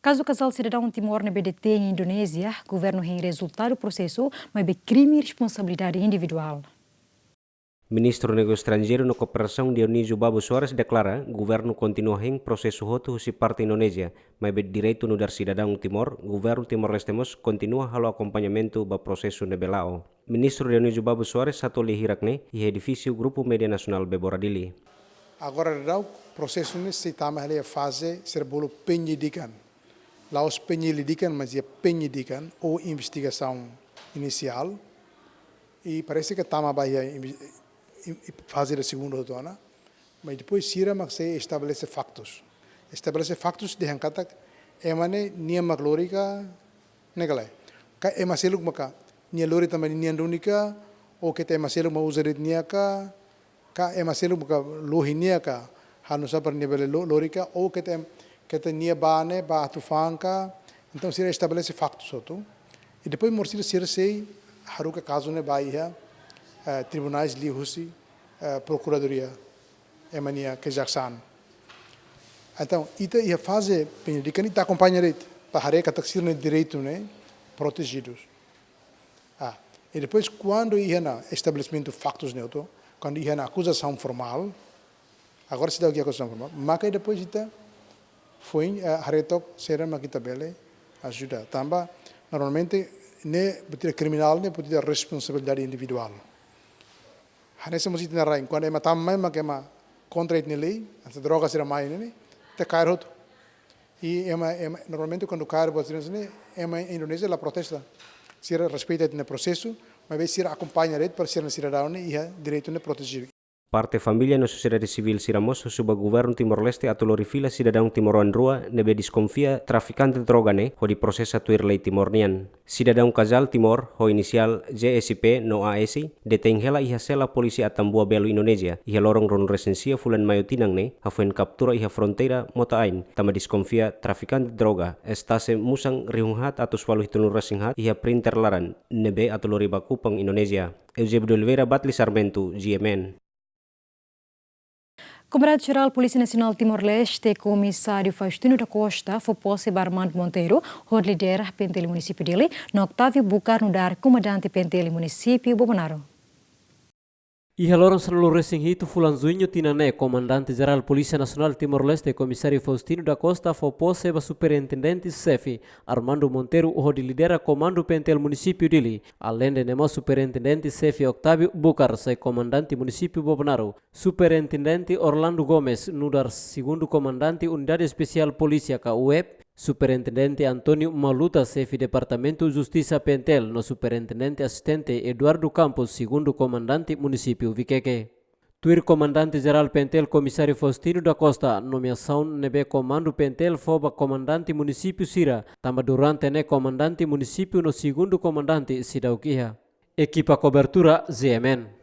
Caso o casal cidadão Timor na BDT em Indonésia, o governo tem resultado do processo, mas é crime e responsabilidade individual. Ministro Negócio Estrangeiro na Cooperação Dionísio Babu Soares declara o governo continua em processo roto se parte Indonésia, mas é direito no dar cidadão Timor, o governo Timor-Leste continua a acompanhamento do processo de Belao. Ministro Dionísio Babu Soares satu lihirakne e edifício Grupo Media Nacional Beboradili. Agora o processo nesse estamos a fase ser bolo penyidikan. Lá os penyidikan, mas é penyidikan ou investigação inicial. E parece que estamos a fazer a segunda rodada, mas depois sira mas se estabelece factos. Estabelece factos de hankata emane nia maglorica negale. Ka emaselu maka nia lori também nia única ou que te emaselu ma usarit nia ka emaselu maka lohinia ka hanusa per nível lórica ou que te nia bane ba atufanka. Então sira estabelece factos outro. E depois morsir sira sei haruka caso ne baia tribunais lihusi procuradoria emania Kazakhstan. Então ita ia fase pendidikan ita acompanha para hareka taxir ne direito né protegidos. E depois quando ia na estabelecimento factos né quando ia na acusação formal, agora se dá aqui a acusação formal, mas depois ita foi haretok será makita bele ajuda. Tamba normalmente ne betul criminal ne pode ter responsabilidade individual. Hanessa mesti na rain quando ema tamma ema contra it lei, as drogas será mais ne te cair outro. E ema normalmente quando cair vocês ne ema Indonésia la protesta. Será respeita no processo, mas será acompanha para ser cidadão e direito ne protegido. Parte família na sociedade civil Siramos suba governo Timor-Leste atolori fila cidadão Timoran Rua nebe desconfia traficante de droga ne ho di proses atuir lei Timornian. Cidadão casal Timor ho inicial JSP no ASI deteng hela iha sela polisi atambua belo Indonesia iha lorong ron resensia fulan mayo tinang ne hafuen captura iha fronteira mota ain tama desconfia traficante de droga estase musang rihunghat atus walu hitunu resinghat iha printer laran nebe atolori bakupang Indonesia. Eusebio Oliveira Batli Sarmento GMN. Comandante-Geral Polícia Nacional Timor-Leste, Comissário Faustino da Costa, foi posse Armando Monteiro, o lidera Pentele município dele, no Octávio Bucar no dar comandante Pentele município Bobonaro. E haloran selalu racing itu fulanzuinho tinane Comandante Geral Polícia Nacional Timor-Leste Comissário Faustino da Costa foi posse ba Superintendente Sefi Armando Monteiro o de lidera Comando Pentel município dele além de nemo Superintendente Sefi Octávio Bucar sai Comandante município Bobonaro Superintendente Orlando Gomes nudar segundo Comandante Unidade Especial Polícia KUEP Superintendente Antônio Maluta, chefe Departamento Justiça Pentel, no Superintendente Assistente Eduardo Campos, segundo Comandante Município Viqueque. Tuir Comandante Geral Pentel, Comissário Faustino da Costa, nomeação nebe Comando Pentel foba Comandante Município Sira, tamba durante ne Comandante Município no segundo Comandante Sidauquiha. Equipa cobertura ZMN.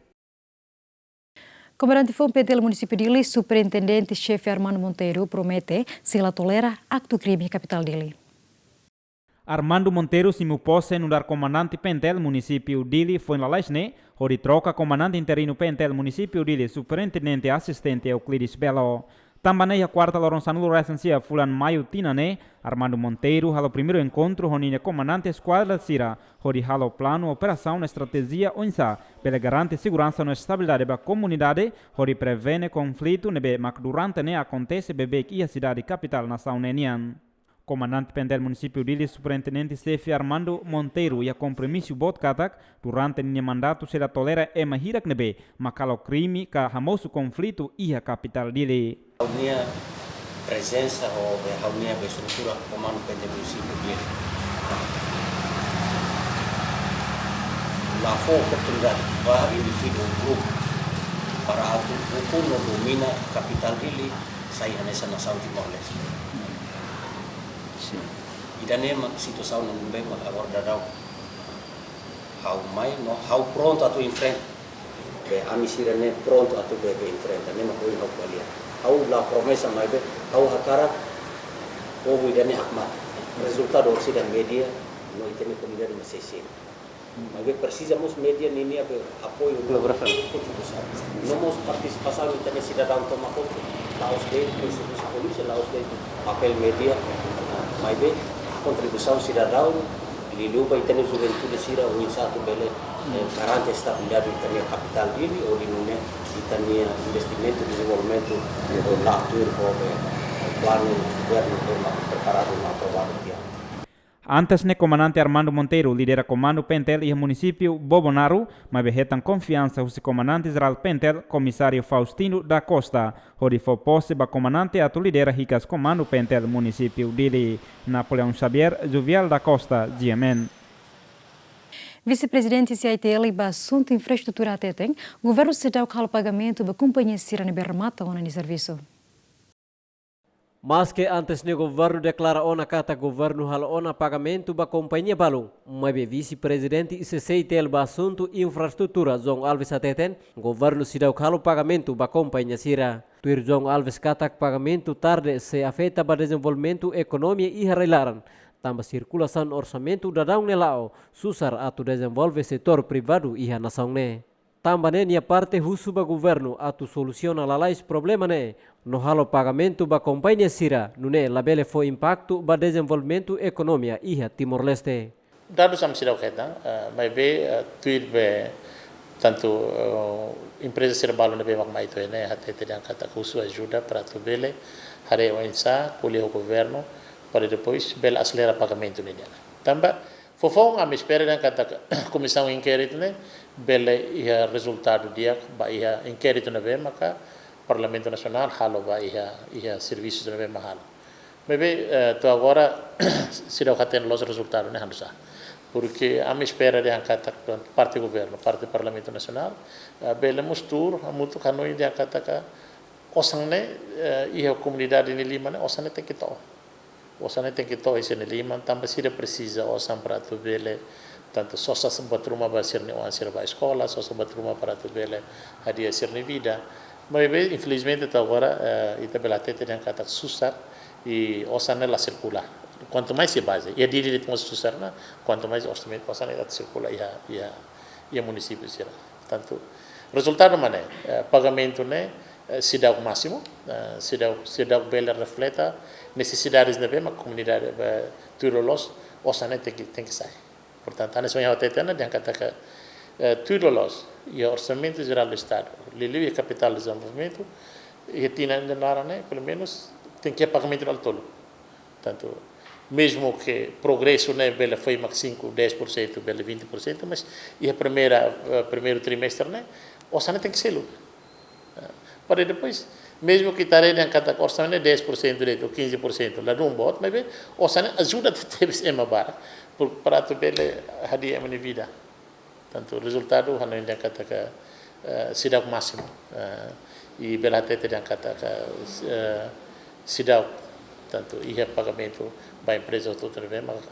Comandante Fom Pentel município dele, Superintendente-Chefe Armando Monteiro, promete se ela tolera acto crime capital dele. Armando Monteiro se posse no dar comandante Pentel município dele foi na Laisne, onde troca comandante interino Pentel município dele, Superintendente Assistente Euclides Belo. Também a quarta Loronçano recensia Fulan Maio Tinane, Armando Monteiro, halo primeiro encontro honinha comandante esquadra Sira, hori halo plano, operação, estratégia, onsa, pela garante segurança e estabilidade da comunidade, hori prevene conflito, nebe mak durante ne acontece bebê que a cidade capital nação nenian. Comandante Pentel Município Dili, Superintendente Sefi Armando Monteiro e a compromisso botkatak durante o mandato será tolera ema hirak nebe, makalo crime ka hamoso conflito e a capital Dili. A minha presença ou a minha estrutura comando Pentel Município Dili. Lá foi oportunidade para indivíduo grupo para algo no domina a capital Dili, sair nessa nação Timor-Leste. E daí a situação não bem agora dá how pronto a tu enfrenta a missão é pronto a tu bebe enfrenta nem mais how valia how la promessa mais bem how a cara povo e daí hakmat resultado orsi da mídia não tem comunidade mais assim mas bem precisamos mídia nem apoio colaboração não nos participação tem cidadão tomar conta lá os deles polícia lá os deles papel mídia mas bem contribuição cidadão liu para ter juventude sira o insato bele garante estabilidade da capital dele ou de nune itania investimento desenvolvimento lá tudo o plano governo preparado na aprovado dia. Antes ne comandante Armando Monteiro lidera comando Pentel e o município Bobonaru, mas behetan confiança o comandante Israel Pentel, comissário Faustino da Costa, onde foi posse ba comandante atu lidera hicas comando Pentel município Dili. Napoleão Xavier, Jovial da Costa, GMN. Vice-presidente CITL ba assunto infraestrutura ateteng, governo sedau kal pagamento ba companhia Sirane bermata ona ni serviço. Mas que antes o governo declara ona kata governo hal ona pagamento ba companhia balung, mas vice-presidente CCITL ba assunto infraestrutura João Alves ateten, governo sidau halo pagamento ba companhia Sira. Tuir João Alves kata pagamento tarde se afeta ba desenvolvimento economia e relararan, tambah circulação orçamento dadang nelao, susar atu desenvolve setor privado e nação ne. Tambah ne nia parte husu ba governo atu soluciona lalais problema ne, no halo pagamento ba companhia Sira, nune labele foi impacto ba desenvolvimento economia e Timor-Leste. Dados am sidau kaitan, mai be tuir be tanto empresa Sira Balo ne be mak mai to ne hate te dan kata husu ajuda para tu bele hare ONSA, colhe o governo para depois bela acelerar pagamento ne. Tambah fofong am espera dan kata comissão inquérito ne bela ia resultado dia ba ia inquérito ne be maka Parlamento Nacional halo ba ia serviços ne be mahalo. Maybe to agora se dá caten los resultados ne hansa. Porque am espera de kata parte governo, parte Parlamento Nacional bela mustur muito kanoi de kata ka osang ne ia comunidade ne Lima ne osang ne tem que to. Osang tem que to esse ne Lima, também se precisa osang para tu bele tanto só se batruma ba ser ne on ser ba escola, só se batruma para tu bele hadia ser ne vida. Mas bem, infelizmente até agora ita bela tete tem que susar e osang la circular. Quanto mais se base, e a direito de susar na, quanto mais orçamento osang la circular e município será. Portanto, resultado mané, pagamento né se dá o máximo, se dá bela refleta necessidades da mesma comunidade tudo los osang tem que sair. Portanto, a nação até na tem que tudo los e o orçamento geral do Estado, Lili e capital de desenvolvimento, e tinha ainda nada, né? Pelo menos tem que pagamento do tolo. Portanto, mesmo que progresso né, bela foi mais 5, 10%, bela 20%, mas e a primeiro trimestre né, o orçamento tem que ser para depois, mesmo que tarde em cada orçamento é 10% direito ou 15%, lá não bota, mas bem, o orçamento ajuda a ter esse embara para tu bela hadia a minha vida. Tanto o resultado hano ainda kata ka sidau máximo e bela tete dan kata ka sidau tanto ia pagamento ba empresa toda bem mas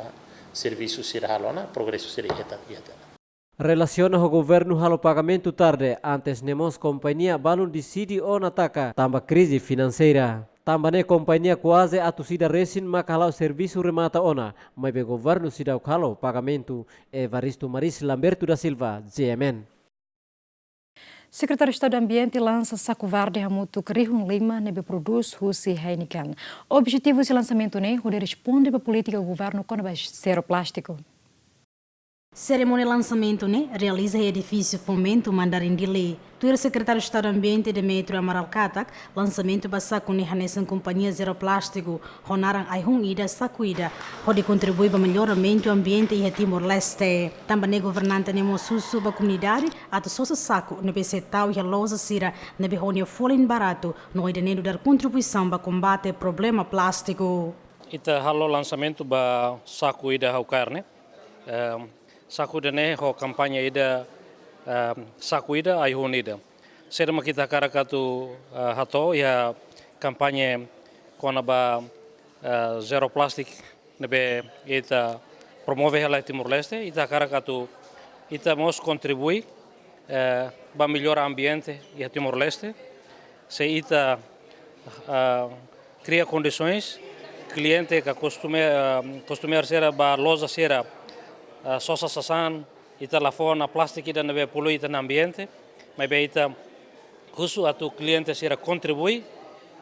serviço sira halona progresso sira ia. Relaciona o governo halo pagamento tarde antes nemos companhia balun decide on ataca tambah crise financeira. Tambah ne companhia quase atusida resin makalau serviço remata ona, mas o governo sidau halo pagamento. Evaristo Maris Lamberto da Silva, GMN. Secretário de Estado do Ambiente lança saco verde hamutu Rihun Lima nebe produz Husi Heineken. O objetivo desse lançamento é responder para a política do governo com zero plástico. Cerimônia de lançamento realiza o edifício Fomento Mandarim de Lei. O secretário de Estado do Ambiente Demetrio Amaral Katak, lançamento do saco Hanesan Companhia Zero Plástico, honaram a ida sacuida, onde contribui para o melhoramento do ambiente e Timor-Leste. Também governante Nemosusu para a comunidade, a só saco, nebe setau e a lousa sira, nebe reunião folha barato, no ideneiro dar contribuição para combater o problema plástico. Ita halo lançamento ba saco ida ao carne. Saku dene ho kampanye ida saku ida ai honida. Serma kita karakatu hato ya kampanye kona ba zero plastic nebe ita promove ela Timor-Leste ita karakatu ita mos contribui ba melhor ambiente e Timor-Leste se ita cria condições cliente que costumar ser ba loja sera sosa sasan ita la fona plástico ida nebe polui ita no ambiente mas be ita husu atu cliente sira contribui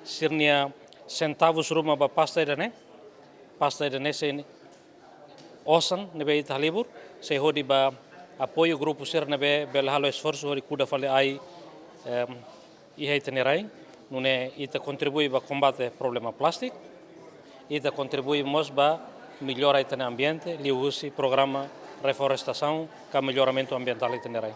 sirnia centavos ruma ba pasta ida ne se osan nebe ita libur se hodi ba apoio grupo sir nebe bel halo esforço hodi kuda fale ai e heita nerai nune ita contribui ba combate problema plástico ita contribui mos ba melhora o ambiente, liusi programa reflorestação, com melhoramento ambiental e tenerai.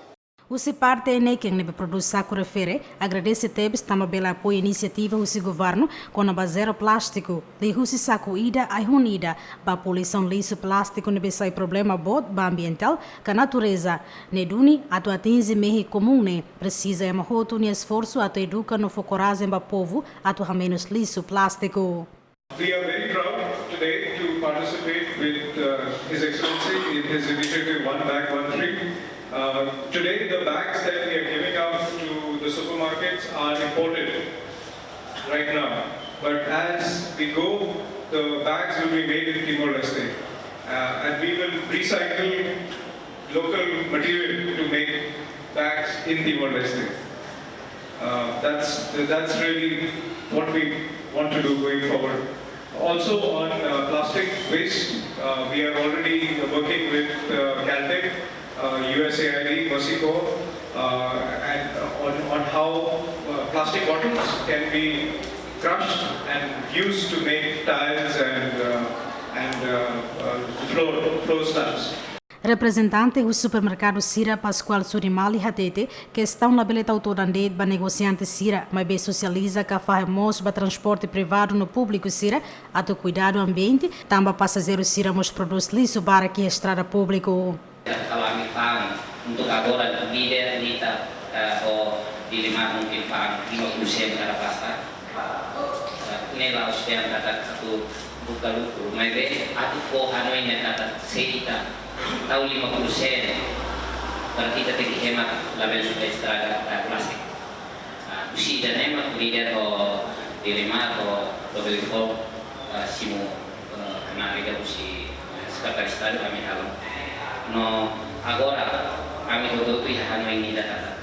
O parte é quem nebe produz saco refere, agradece tebes também pelo apoio iniciativa do governo com a zero plástico, de o saco ida a unida, para a poluição lixo plástico nebe sai problema bot ba ambiental, com a natureza, neduni atu atinge mehi comum precisa é mahoto ni esforço atu educa no focoraze ba povo atu a menos lixo plástico. We are very proud today to participate with His Excellency in his initiative One Bag, One Tree. Today the bags that we are giving out to the supermarkets are imported right now. But as we go, the bags will be made in Timor-Leste. And we will recycle local material to make bags in Timor-Leste. That's really what we want to do going forward. Also on plastic waste, we are already working with Caltech, USAID, Mexico, and on how plastic bottles can be crushed and used to make tiles and floor slabs. Representante do supermercado Sira Pascoal Surimali Hatete, que estão na beleta autorandede para negociante Sira, mas bem socializa que faz para transporte privado no público Sira, ato cuidado do ambiente, também passageiro Sira nos produz lixo para que estrada público. Kalau kami paham untuk agora líder nita o dilimar mungkin paham 50% dari pasta. Ini lah usia kata satu buka luku, mas bem atu ko hanoinya kata seita. Tahu 50% berarti kita pergi hemat label supaya estrada plastik. Usi dan hemat leader o dilema o dobel simu analiga usi sekarang estado kami halam. No agora kami hodo tu ya hanu ini data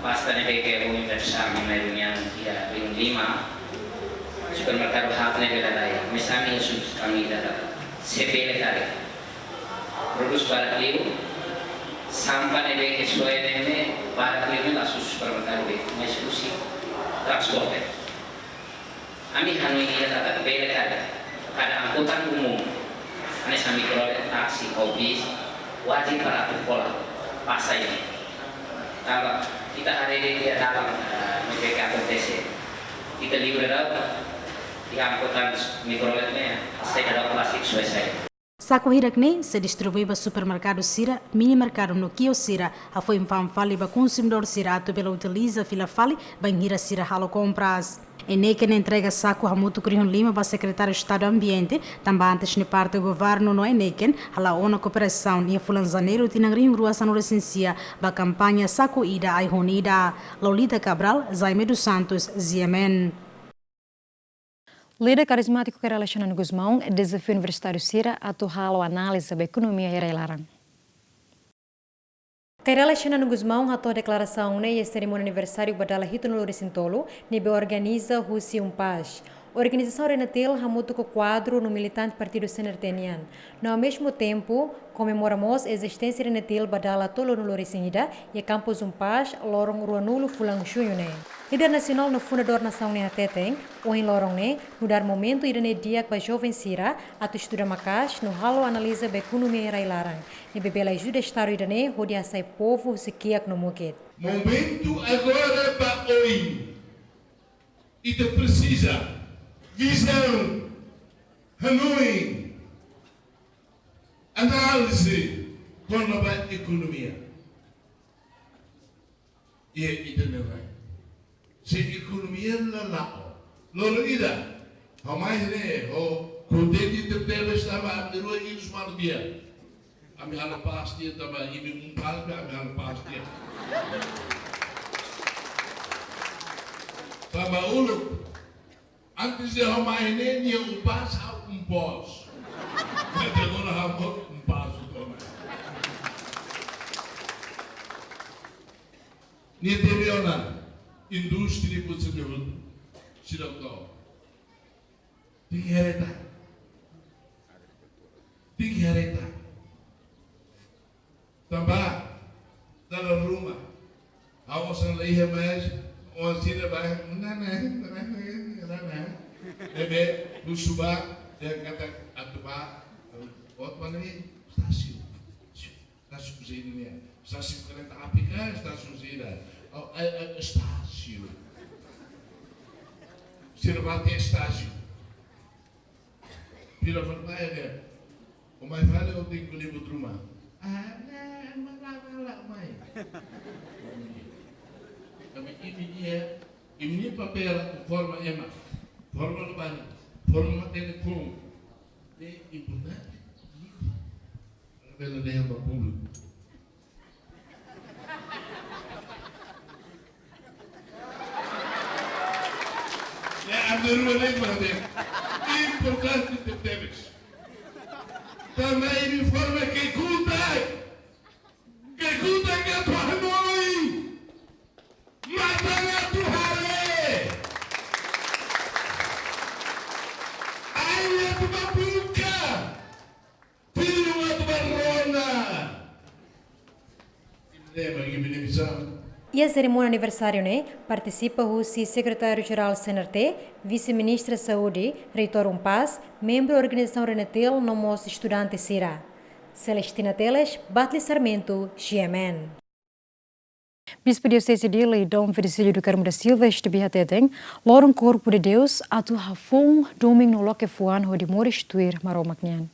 pasta ne beke o universal na dunia dia ring 5 supermercado hapne bela daya. Misami sus kami data sepele kali. Produs para liu sampah nebe kesuai nebe para liu langsung supermercado be masih transport. Kami hanu ini data bela kada angkutan umum. Ane sami kalau taksi, bis wajib para pola pasai ini. Kalau kita hari ini dia dalam mereka akomodasi kita liu di angkutan mikroletnya saya ada plastik selesai. Saco Hirakne se distribui para supermercado Sira, mini mercado no Kio Sira, a foi fali para consumidor Sira, ato pela utiliza fila fali, banhira Sira halo compras. E nem que entrega saco a muito Crion Lima para secretário de Estado do Ambiente, também antes de parte do governo no Eneken, a ONU Cooperação e a Fulanzaneiro tinham rua São Licencia para a campanha Saco Ida Ai Honida. Lolita Cabral, Jaime dos Santos, Ziemen. Líder carismático que relaciona no Guzmão, desafio universitário Sira, atual análise da economia e relaran. Kairala Xanano Guzmão atou a declaração e a cerimônia aniversário Badala Hito no Loricintolo, nebe organiza Russi Paz. A organização Renatel hamuto com quadro no militante partido Senertenian. Ao mesmo tempo, comemoramos a existência Renatel Badala Tolo no Loricínida e a Campus Paz, Lorong Ruanulo Fulang Xuyune. Líder nacional no fundador nação ne Ateteng, ou em Lorong ne, no dar momento irane dia para jovem Sira, ato estuda Macas, no halo analisa a economia irailarang. Ne bebela ajuda estado irane, rodear sai povo se quiak no moquet. Momento agora para hoje. E te precisa visão, Hanoi, análise com a economia. E isso não vai. Se a economia não lá, logo ida, a mais né, o contente de ter estava a ter o isso mal dia. A minha ala pastia também, e me palme a minha ala pastia. Tava ulo. Antes de arrumar ele, eu passo pós. Mas agora arrumou passo também. Nem teve uma indústria que você viu, se não dá. Tem que hereditar. Tem que hereditar. Também, na rua, a moça lá ia mais, uma cena vai, não. Ebe Lusuba dia kata atuba buat mana ni stasiun ini ya stasiun kereta api kan stasiun sini stasiun Sirvati stasiun bila bertanya dia umai fale o tinggal di rumah malah mai tapi ini papel forma emak forma lebaran, forma telepon, é importante. Pela derrama pública. É a minha língua dele. Importante de temas. Também me forma que conta que a tua mãe, mata a tua raiz. E a cerimônia aniversário né participa o secretário-geral CNRT, vice-ministra de Saúde, reitor Paz, membro da organização Renatel, nomos estudante Sira. Celestina Teles, Batli Sarmento, GMN. Bispo Diocese de Lei Dom Virgílio do Carmo da Silva esteve até Lorong Corpo de Deus atu hafung domingo no loke fuan ho de moris tuir maromaknyan.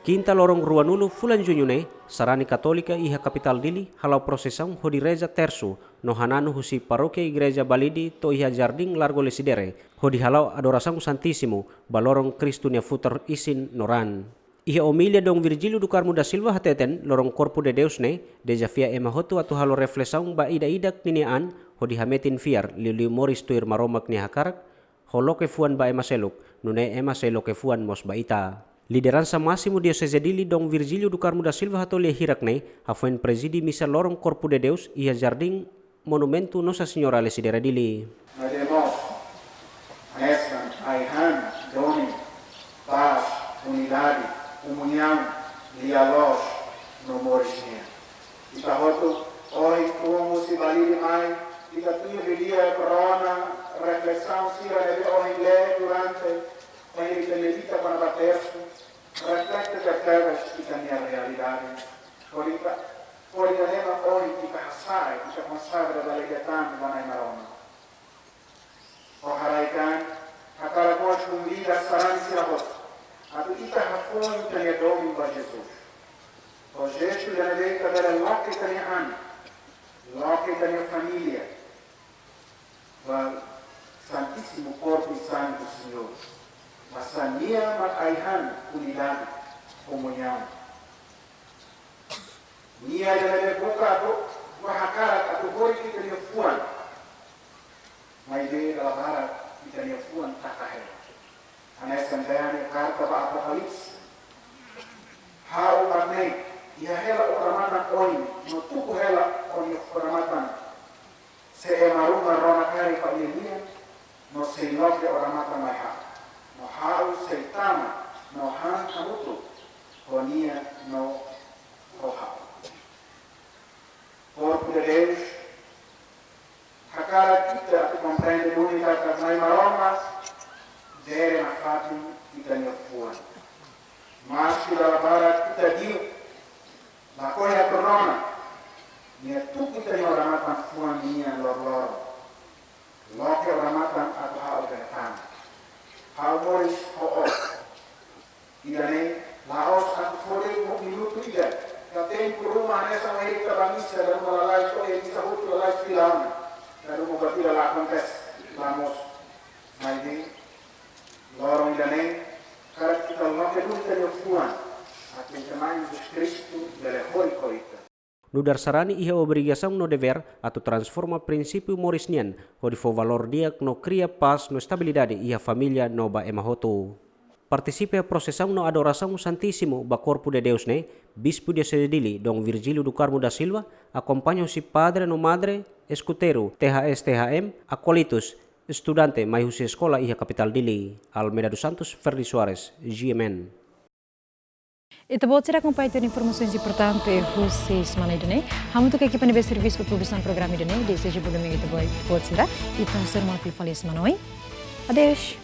Quinta Lorong Ruanulo Fulan Junyune, Sarani Katolika iha kapital dili, halau prosesão ho di reza terço, no hanano husi parokia Igreja Balidi to iha jardim Largo Lesidere, ho di halau adoração Santíssimo, balorong Kristunia futar isin noran. Iha homilia Dom Virgílio do Carmo da Silva hateten, Lorong Corpo de Deus ne, desafia emahotu atu halo reflexão ba ida-idak niniaan, ho di hametin fiar, liu moris tuir maromak ni hakarak, ho loke fuan ba emaseluk, nune emaseloke fuan mos baita. Liderança máximo Diocese Dili Dom Virgílio do Carmo da Silva Hatole Hirakne, afuen presidi misa Lorong Corpo de Deus e jardim Monumento Nossa Senhora Lesidera Dili. Además, esta Aihan, Doni, paz, unidade, comunhão, diálogo no Morisnia. E pahoto, hoje como se valide mais, e que tu dia corona, reflexão se vai hoje ler durante a Evangelista para bater-se, reflete que aquelas que têm a realidade. Por exemplo, hoje que passar, que consagra da legislação da Naimarona. O Haraikan, a cada voz cumprida a esperança e a voz. A petita rafone que é domingo para Jesus. O gesto da lei que era lá que tem ano, lá que tem família. O Santíssimo Corpo e Santo do Senhor. Masania Makaihan, unidade, comunhão. Nia de Bocado, Mahakara, a Tugori que tem fuan. Mas de Lavara que tem fuan Takahera. Anes kandayani karta ba apokalips. Hau barnei, ia hela uramatan oni, no tuku hela oni uramatan. Se emarunga rona kari pa ilia, no se inoke uramatan maiha. No hau se tama, no han kamutu, onia no roha. Corpo de Deus, hakara kita tu compreende única carnai maroma, dere na fatin kita nyofuan. Mas kita labara kita diu, la koya corona, nia tu kita nyoramatan fuan nia lor-lor. Loke oramatan atau hau betan. Hau moris ho'o. Idane, laos atau fore mo minuto ida. Katen kuruma nesa mahirita bangisa dan malalai ko e bisa hutu lalai filam. Dan mo batira la kontes lamos maide lorong idane karat kita loke dunta yo fuan. Atin tamai Jesus Cristo dele hori korita. No darsarani iha obrigação no dever atau transforma princípio morisnian onde for valor dia no cria paz no estabilidade iha família no ba emahoto. Participe a processão no adoração santíssimo ba corpo de Deus ne bispo de Sedili Dom Virgílio do Carmo da Silva acompanha-se padre no madre escuteiro THS-THM acolitos estudante mai husi escola iha capital Dili Almeida dos Santos Ferdi Soares GMN. E também será acompanhado de informações importantes Rússia semana de né. Hamutu que equipa de serviço para produção programa de né. Desejo bom domingo também pode ser. E então ser uma feliz semana. Adeus.